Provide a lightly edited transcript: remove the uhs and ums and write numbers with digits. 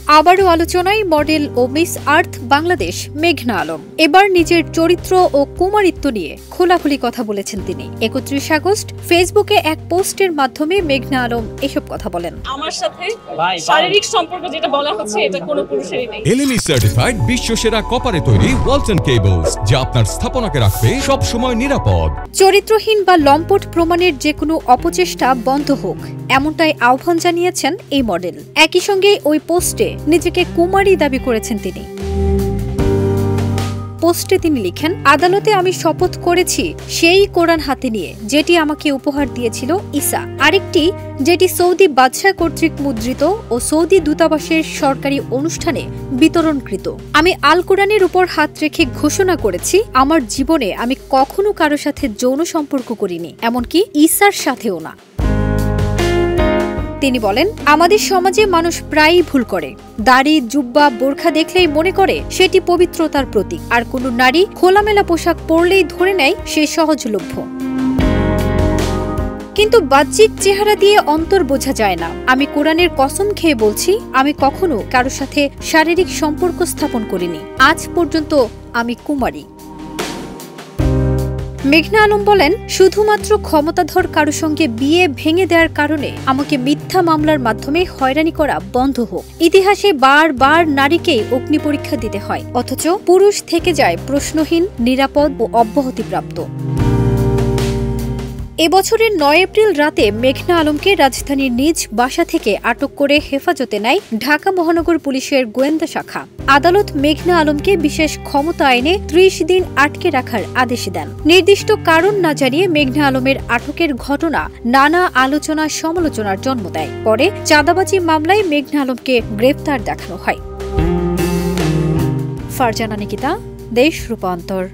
আবারও আলোচনায় মডেল ও মিস আর্থ বাংলাদেশ মেঘনা আলম। এবার নিজের চরিত্র ও কুমারিত্ব নিয়ে খোলাখুলি কথা বলেছেন তিনি। 31 আগস্ট ফেসবুকে এক পোস্টের মাধ্যমে মেঘনা আলম এসব কথা বলেন। আমার সাথে শারীরিক সম্পর্ক যেটা বলা হচ্ছে এটা কোনো পুরুষেরই নেই। এলএমই সার্টিফাইড বিশ্বসেরা কপারে তৈরি ওয়ালস এন্ড কেবলস, যা আপনার স্থাপনাকে রাখবে সব সময় নিরাপদ। চরিত্রহীন বা লম্পট প্রমাণের যে কোনো অপচেষ্টা বন্ধ হোক, এমনটাই আহ্বান জানিয়েছেন এই মডেল। একই সঙ্গে ওই পোস্টে নিজেকে কুমারী দাবি করেছেন তিনি। পোস্টে তিনি লিখেন, আদালতে আমি শপথ করেছি সেই কোরআন হাতে নিয়ে যেটি আমাকে উপহার দিয়েছিল ঈসা, আরেকটি যেটি সৌদি বাদশাহ কর্তৃক মুদ্রিত ও সৌদি দূতাবাসের সরকারি অনুষ্ঠানে বিতরণকৃত। আমি আল কোরআনের উপর হাত রেখে ঘোষণা করেছি, আমার জীবনে আমি কখনো কারো সাথে যৌন সম্পর্ক করিনি, এমনকি ঈসার সাথেও না। তিনি বলেন, আমাদের সমাজে মানুষ প্রায়ই ভুল করে। দাড়ি, জুব্বা, বোরখা দেখলেই মনে করে সেটি পবিত্রতার প্রতীক, আর কোনো নারী খোলামেলা পোশাক পরলেই ধরে নেয় সে সহজলভ্য। কিন্তু বাহ্যিক চেহারা দিয়ে অন্তর বোঝা যায় না। আমি কোরআনের কসম খেয়ে বলছি, আমি কখনো কারো সাথে শারীরিক সম্পর্ক স্থাপন করিনি। আজ পর্যন্ত আমি কুমারী। মেঘনা আলম বলেন, শুধুমাত্র ক্ষমতাধর কারো সঙ্গে বিয়ে ভেঙে দেওয়ার কারণে আমাকে মিথ্যা মামলার মাধ্যমে হয়রানি করা বন্ধ হোক। ইতিহাসে বারবার নারীকেই অগ্নি পরীক্ষা দিতে হয়, অথচ পুরুষ থেকে যায় প্রশ্নহীন, নিরাপদ ও অব্যাহতিপ্রাপ্ত। এবছরের 9 এপ্রিল রাতে মেঘনা আলমকে রাজধানীর নিজ বাসা থেকে আটক করে হেফাজতে নেয় ঢাকা মহানগর পুলিশের গোয়েন্দা শাখা। আদালত মেঘনা আলমকে বিশেষ ক্ষমতা আইনে 30 দিন আটকে রাখার আদেশ দেন। নির্দিষ্ট কারণ না জানিয়ে মেঘনা আলমের আটকের ঘটনা নানা আলোচনা সমালোচনার জন্ম দেয়। পরে চাঁদাবাজি মামলায় মেঘনা আলমকে গ্রেফতার দেখানো হয়। ফারজানা নিকিতা, দেশ রূপান্তর।